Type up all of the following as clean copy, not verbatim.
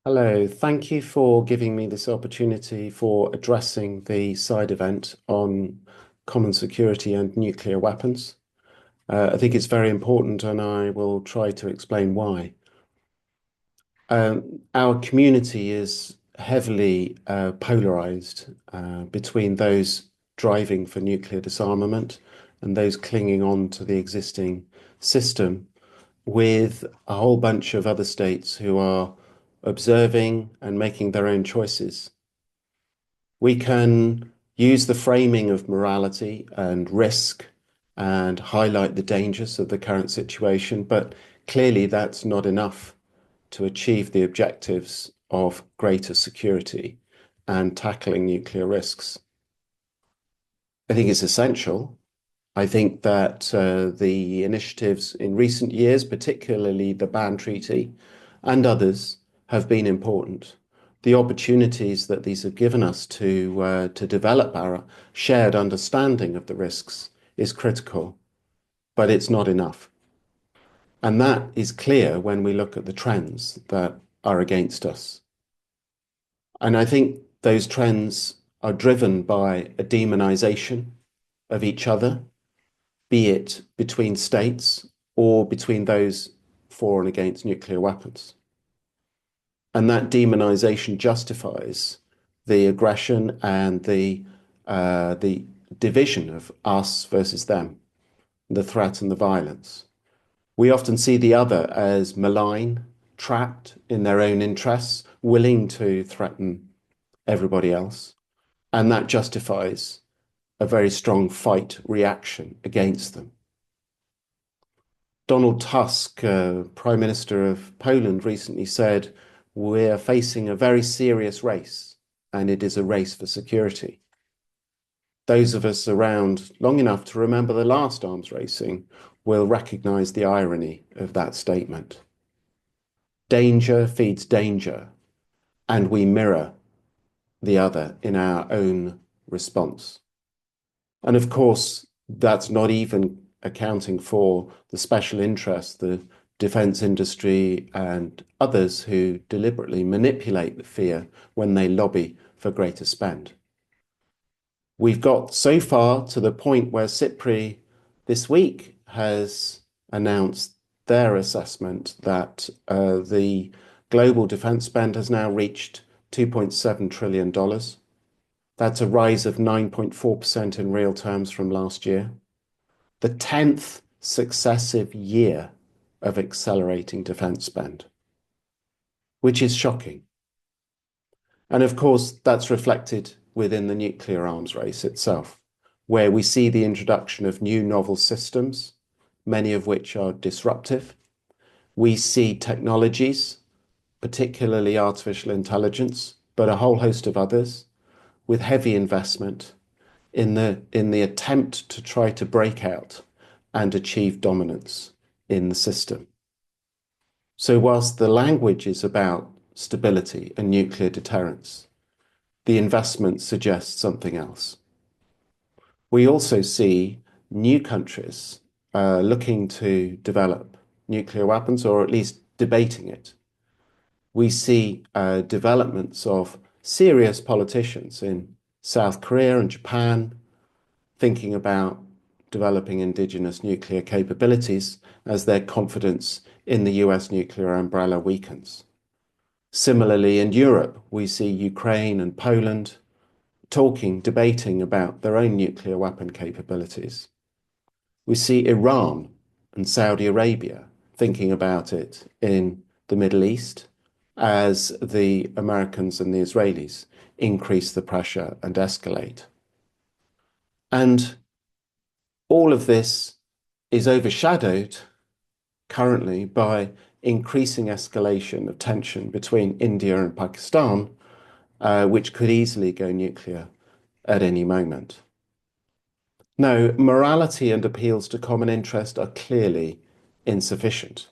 Hello, thank you for giving me this opportunity for addressing the side event on common security and nuclear weapons. I think it's very important, and I will try to explain why. Our community is heavily polarized between those driving for nuclear disarmament and those clinging on to the existing system, with a whole bunch of other states who are observing and making their own choices. We can use the framing of morality and risk and highlight the dangers of the current situation, but clearly that's not enough to achieve the objectives of greater security and tackling nuclear risks. I think it's essential. I think that the initiatives in recent years, particularly the Ban Treaty and others, have been important. The opportunities that these have given us to develop our shared understanding of the risks is critical, but it's not enough. And that is clear when we look at the trends that are against us. And I think those trends are driven by a demonization of each other, be it between states or between those for and against nuclear weapons. And that demonization justifies the aggression and the division of us versus them, the threat and the violence. We often see the other as malign, trapped in their own interests, willing to threaten everybody else. And that justifies a very strong fight reaction against them. Donald Tusk, Prime Minister of Poland, recently said, "We're facing a very serious race, and it is a race for security." Those of us around long enough to remember the last arms racing will recognize the irony of that statement. Danger feeds danger, and we mirror the other in our own response. And of course, that's not even accounting for the special interests, the defense industry, and others who deliberately manipulate the fear when they lobby for greater spend. We've got so far to the point where CIPRI this week has announced their assessment that the global defense spend has now reached $2.7 trillion. That's a rise of 9.4% in real terms from last year, the 10th successive year of accelerating defense spend, which is shocking. And of course, that's reflected within the nuclear arms race itself, where we see the introduction of new novel systems, many of which are disruptive. We see technologies, particularly artificial intelligence, but a whole host of others, with heavy investment in the attempt to try to break out and achieve dominance in the system. So whilst the language is about stability and nuclear deterrence, the investment suggests something else. We also see new countries looking to develop nuclear weapons, or at least debating it. We see developments of serious politicians in South Korea and Japan thinking about developing indigenous nuclear capabilities as their confidence in the US nuclear umbrella weakens. Similarly, in Europe, we see Ukraine and Poland debating about their own nuclear weapon capabilities. We see Iran and Saudi Arabia thinking about it in the Middle East as the Americans and the Israelis increase the pressure and escalate. And all of this is overshadowed currently by increasing escalation of tension between India and Pakistan, which could easily go nuclear at any moment. Now, morality and appeals to common interest are clearly insufficient.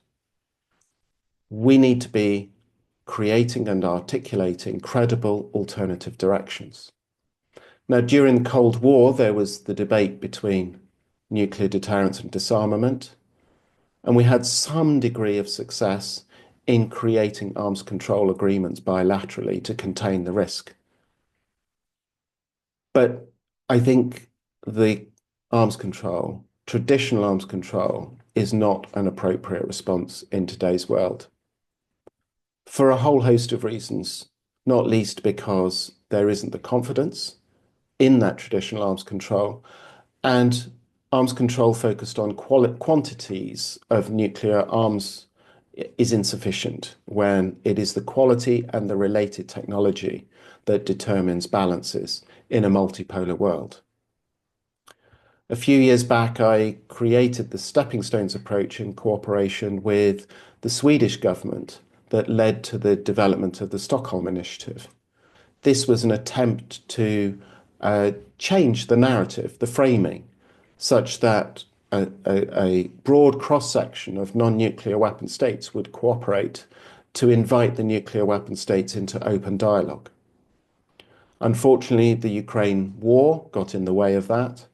We need to be creating and articulating credible alternative directions. Now, during the Cold War, there was the debate between nuclear deterrence and disarmament, and we had some degree of success in creating arms control agreements bilaterally to contain the risk. But I think the arms control, traditional arms control, is not an appropriate response in today's world for a whole host of reasons, not least because there isn't the confidence in that traditional arms control, and arms control focused on quantities of nuclear arms is insufficient when it is the quality and the related technology that determines balances in a multipolar world. A few years back, I created the Stepping Stones approach in cooperation with the Swedish government that led to the development of the Stockholm Initiative. This was an attempt to change the narrative, the framing, such that a broad cross-section of non-nuclear weapon states would cooperate to invite the nuclear weapon states into open dialogue. Unfortunately, the Ukraine war got in the way of that,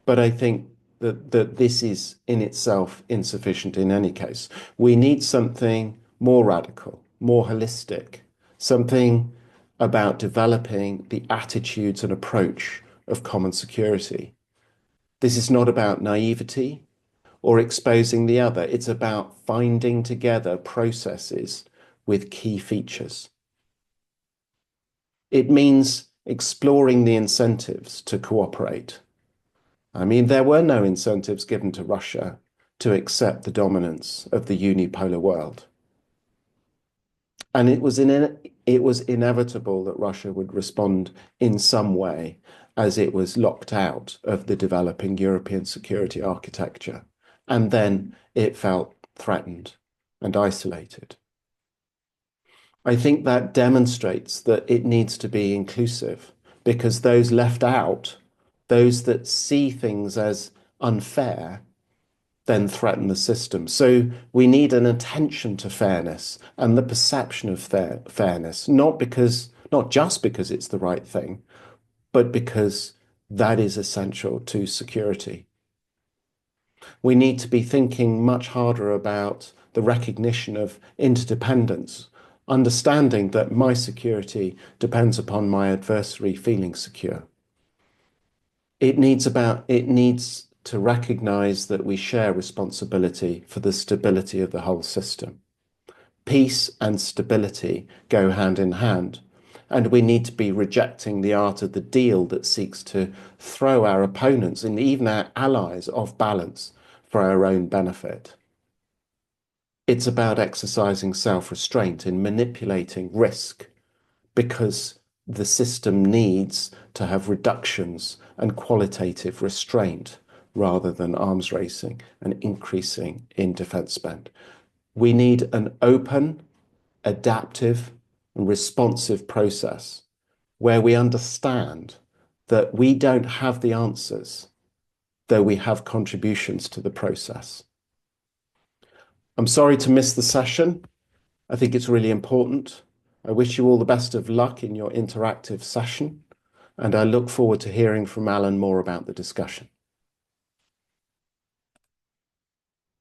but I think that this is in itself insufficient in any case. We need something more radical, more holistic, something about developing the attitudes and approach of common security. This is not about naivety or exposing the other. It's about finding together processes with key features. It means exploring the incentives to cooperate. I mean, there were no incentives given to Russia to accept the dominance of the unipolar world. And it was inevitable that Russia would respond in some way as it was locked out of the developing European security architecture. And then it felt threatened and isolated. I think that demonstrates that it needs to be inclusive, because those left out, those that see things as unfair, then threaten the system. So we need an attention to fairness and the perception of fairness, not just because it's the right thing, but because that is essential to security. We need to be thinking much harder about the recognition of interdependence, understanding that my security depends upon my adversary feeling secure. It needs to recognize that we share responsibility for the stability of the whole system. Peace and stability go hand in hand, and we need to be rejecting the art of the deal that seeks to throw our opponents and even our allies off balance for our own benefit. It's about exercising self-restraint in manipulating risk, because the system needs to have reductions and qualitative restraint rather than arms racing and increasing in defence spend. We need an open, adaptive, and responsive process where we understand that we don't have the answers, though we have contributions to the process. I'm sorry to miss the session. I think it's really important. I wish you all the best of luck in your interactive session, and I look forward to hearing from Alan more about the discussion.